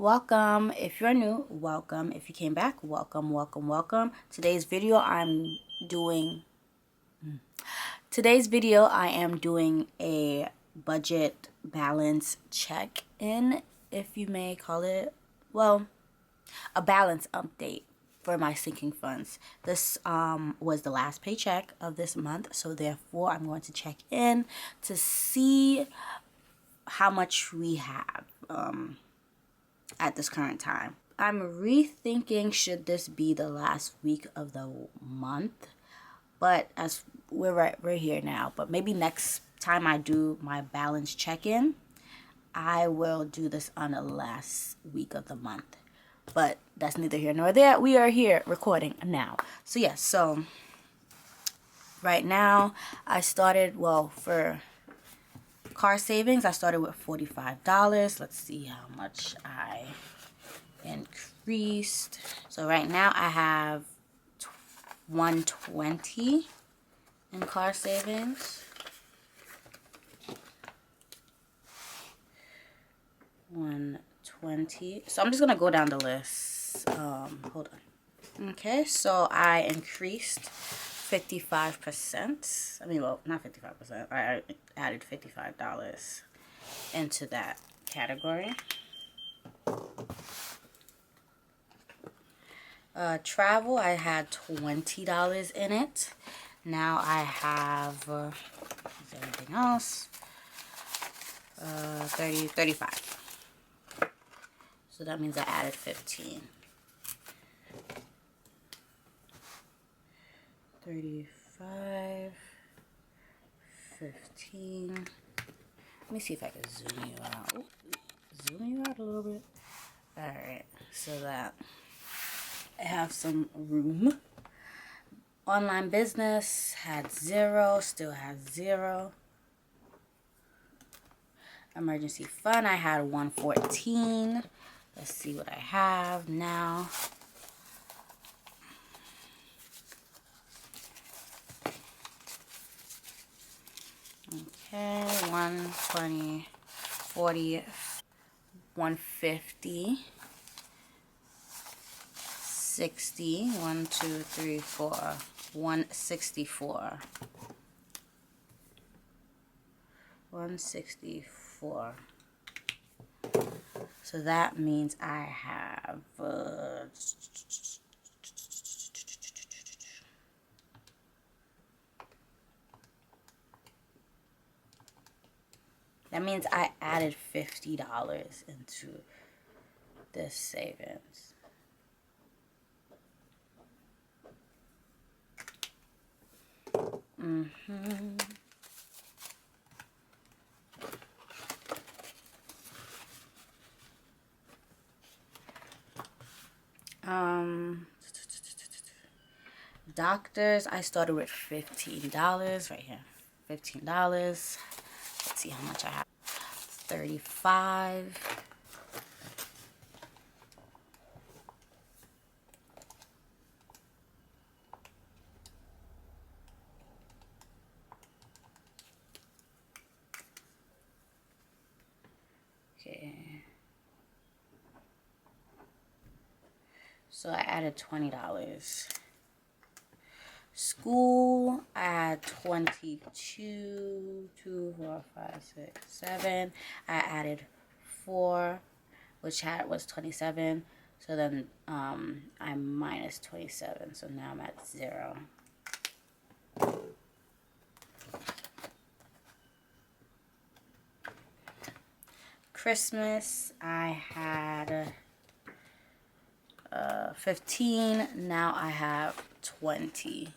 Welcome. If you're new, welcome. If you came back, welcome, welcome, welcome. Today's video I am doing a budget balance check-in, if you may call it. Well, a balance update for my sinking funds. This was the last paycheck of this month, so therefore I'm going to check in to see how much we have at this current time. I'm rethinking, should this be the last week of the month, but as we're here now, but maybe next time I do my balance check-in, I will do this on the last week of the month. But that's neither here nor there. We are here recording now. So yes, so right now I started, well, for car savings, I started with $45. Let's see how much I increased. So right now I have $120 in car savings. $120. So I'm just gonna go down the list. Hold on. Okay, so I increased 55%. I mean, well, not 55%. I added $55 into that category. Travel, I had $20 in it. Now I have, is there anything else? 35. So that means I added 15. 35, 15. Let me see if I can zoom you out. Ooh, zoom you out a little bit. Alright, so that I have some room. Online business had 0, still has 0. Emergency fund, I had 114. Let's see what I have now. Okay, 120, 40, 150, 60, 1, 2, 3, 4, 164. 164. So that means I have that means I added $50 into this savings. Doctors, I started with $15 right here. $15. Let's see how much I have. 35. Okay. So I added $20. School, I had 22, 2, 4, 5, 6, 7. I added 4, which was 27. So then I minus 27. So now I'm at 0. Christmas, I had 15. Now I have 20.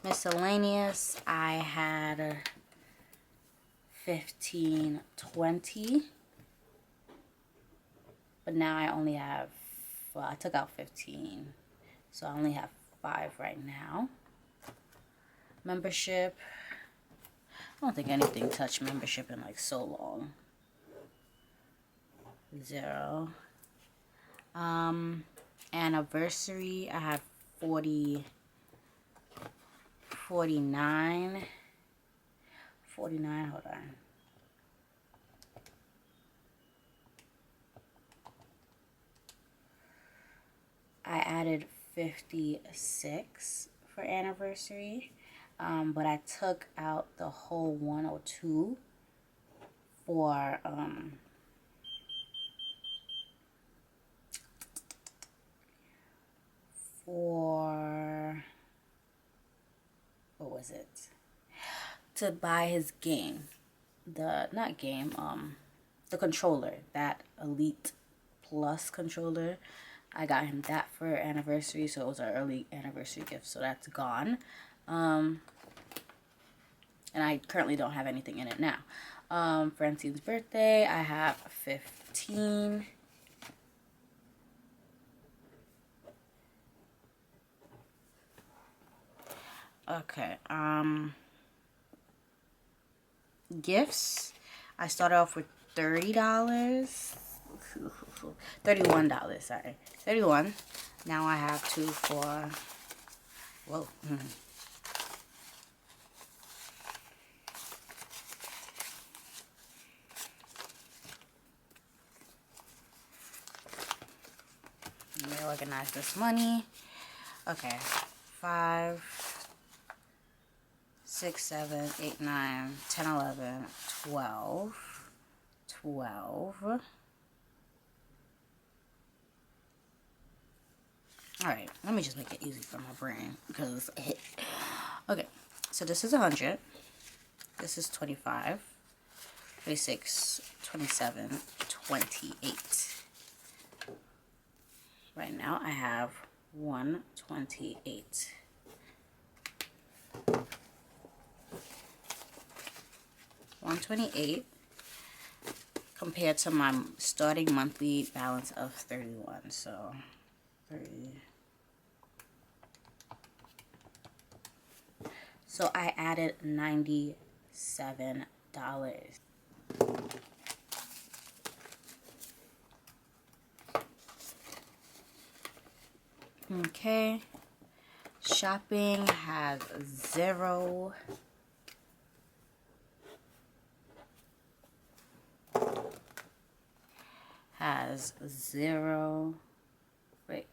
Miscellaneous, I had 15, 20. But now I only have, well, I took out 15. So I only have 5 right now. Membership, I don't think anything touched membership in like so long. 0. Anniversary, I have 40 $49. Hold on. I added 56 for anniversary, but I took out the whole 102 for what was it? To buy his game. The controller, that Elite Plus controller. I got him that for anniversary, so it was our early anniversary gift, so that's gone. And I currently don't have anything in it now. Friencine's birthday, I have 15. Okay, gifts, I started off with $30. $31, sorry. 31. Now I have two for, whoa. Let me organize this money. Okay, 5, 6, 7, 8, 9, 10, 11, 12, 12. Alright, let me just make it easy for my brain, because, okay, so this is 100, this is 25, 26, 27, 28. Right now I have 128. $128 compared to my starting monthly balance of 31. So 30. So I added $97. Okay. Shopping has 0. Has 0. Wait.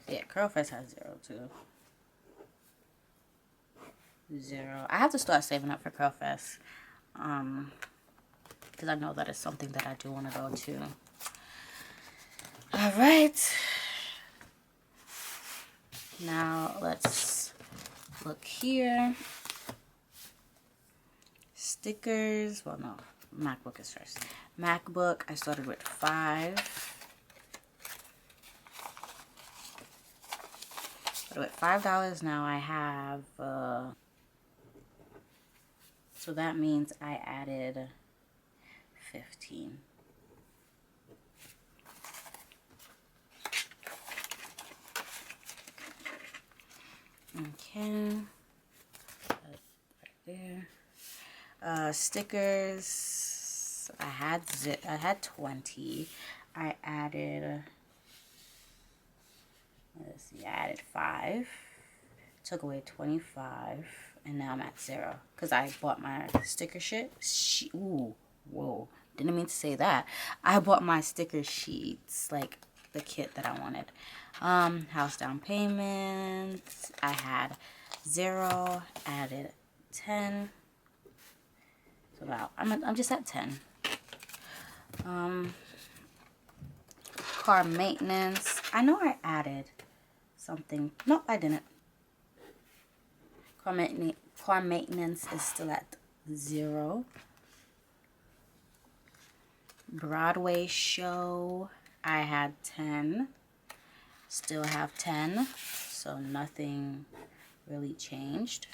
Yeah, Curlfest has 0 too. 0. I have to start saving up for Curlfest. Because I know that it's something that I do want to go to. Alright. Now let's look here. Stickers. Well, no. MacBook is first. MacBook, I started with 5. But with $5 now I have, so that means I added 15. Okay. Right there. Stickers, I had 20. I added, let's see, I added 5, took away 25, and now I'm at 0 because I bought my sticker ooh, whoa, didn't mean to say that. I bought my sticker sheets, like the kit that I wanted. House down payment, I had 0, added 10. So wow, I'm just at 10. Car maintenance, I know I added something. Nope, I didn't. Car maintenance is still at 0. Broadway show, I had 10. Still have 10. So nothing really changed.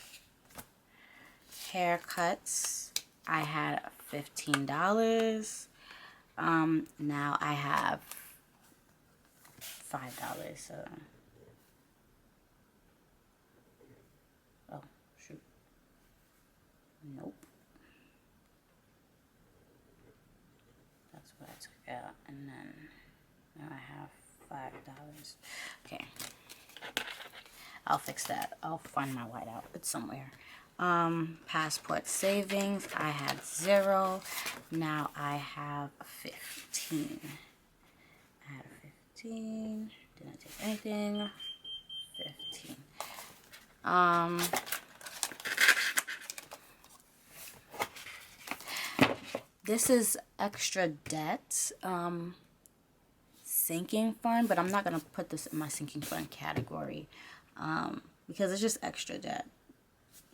Haircuts, I had $15. Now I have $5. So, oh shoot, nope. That's what I took out, and then now I have $5. Okay. I'll fix that. I'll find my whiteout. It's somewhere. Passport savings, I had 0. Now I have 15. I had 15. Didn't take anything. 15. This is extra debt, sinking fund, but I'm not going to put this in my sinking fund category, because it's just extra debt.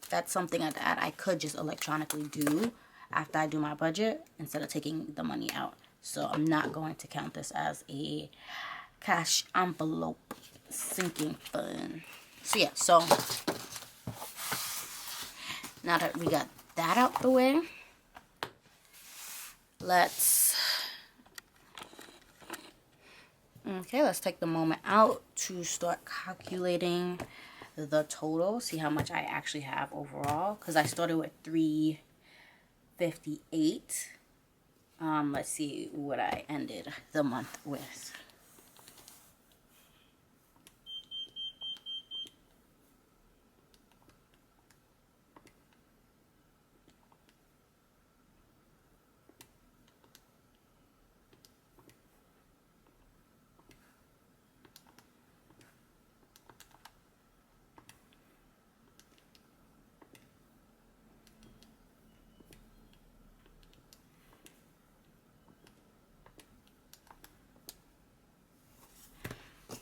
That's something that I could just electronically do after I do my budget instead of taking the money out. So I'm not going to count this as a cash envelope sinking fund. So yeah, so now that we got that out the way, let's take the moment out to start calculating the total, see how much I actually have overall, because I started with 358. Let's see what I ended the month with.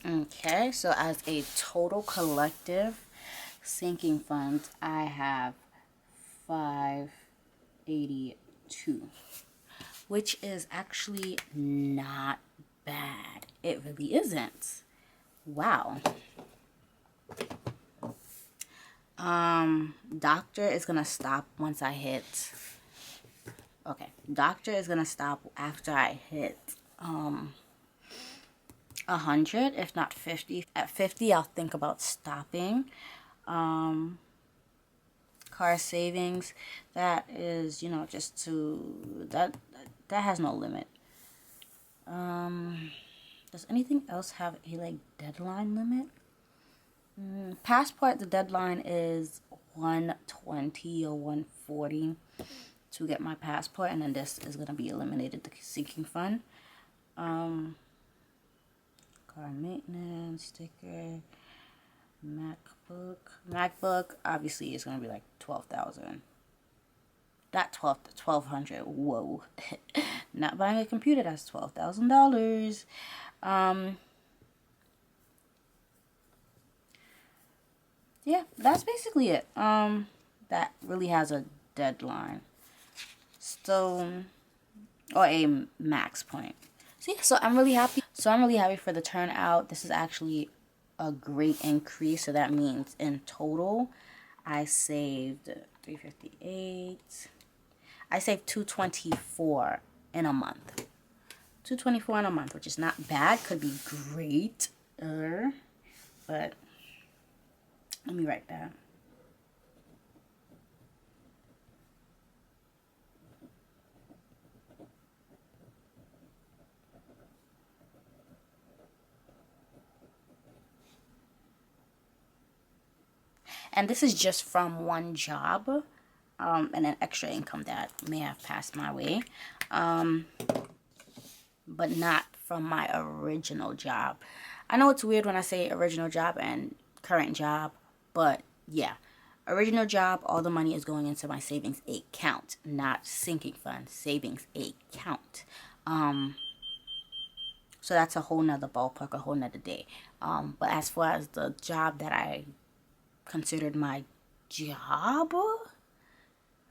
Okay, so as a total collective sinking fund, I have 582, which is actually not bad. It really isn't. Wow. Doctor is gonna stop once I hit. Okay, doctor is gonna stop after I hit 100, if not 50. At 50, I'll think about stopping. Car savings, that is, you know, just to that has no limit. Does anything else have a like deadline limit? Passport, the deadline is 120 or 140 to get my passport, and then this is gonna be eliminated, the sinking fund. Car maintenance, sticker, MacBook obviously is gonna be like 12,000. Not 1,200. Whoa. Not buying a computer, that's $12,000. Yeah, that's basically it. That really has a deadline. So, or a max point. So yeah, so I'm really happy. For the turnout. This is actually a great increase. So that means in total, I saved 358. I saved 224 in a month. 224 in a month, which is not bad. Could be great, but let me write that. And this is just from one job, and an extra income that may have passed my way, but not from my original job. I know it's weird when I say original job and current job, but yeah, original job, all the money is going into my savings account, not sinking fund, savings account. So that's a whole nother ballpark, a whole nother day. But as far as the job that I considered my job,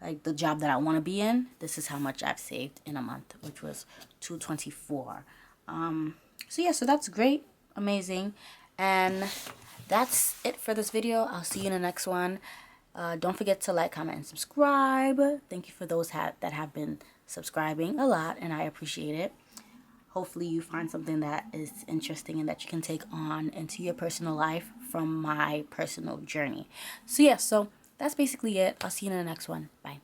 like the job that I want to be in, this is how much I've saved in a month, which was 224. So yeah, so that's great, amazing, and that's it for this video. I'll see you in the next one. Don't forget to like, comment, and subscribe. Thank you for those that have been subscribing a lot, and I appreciate it. Hopefully you find something that is interesting and that you can take on into your personal life from my personal journey. So yeah, so that's basically it. I'll see you in the next one. Bye.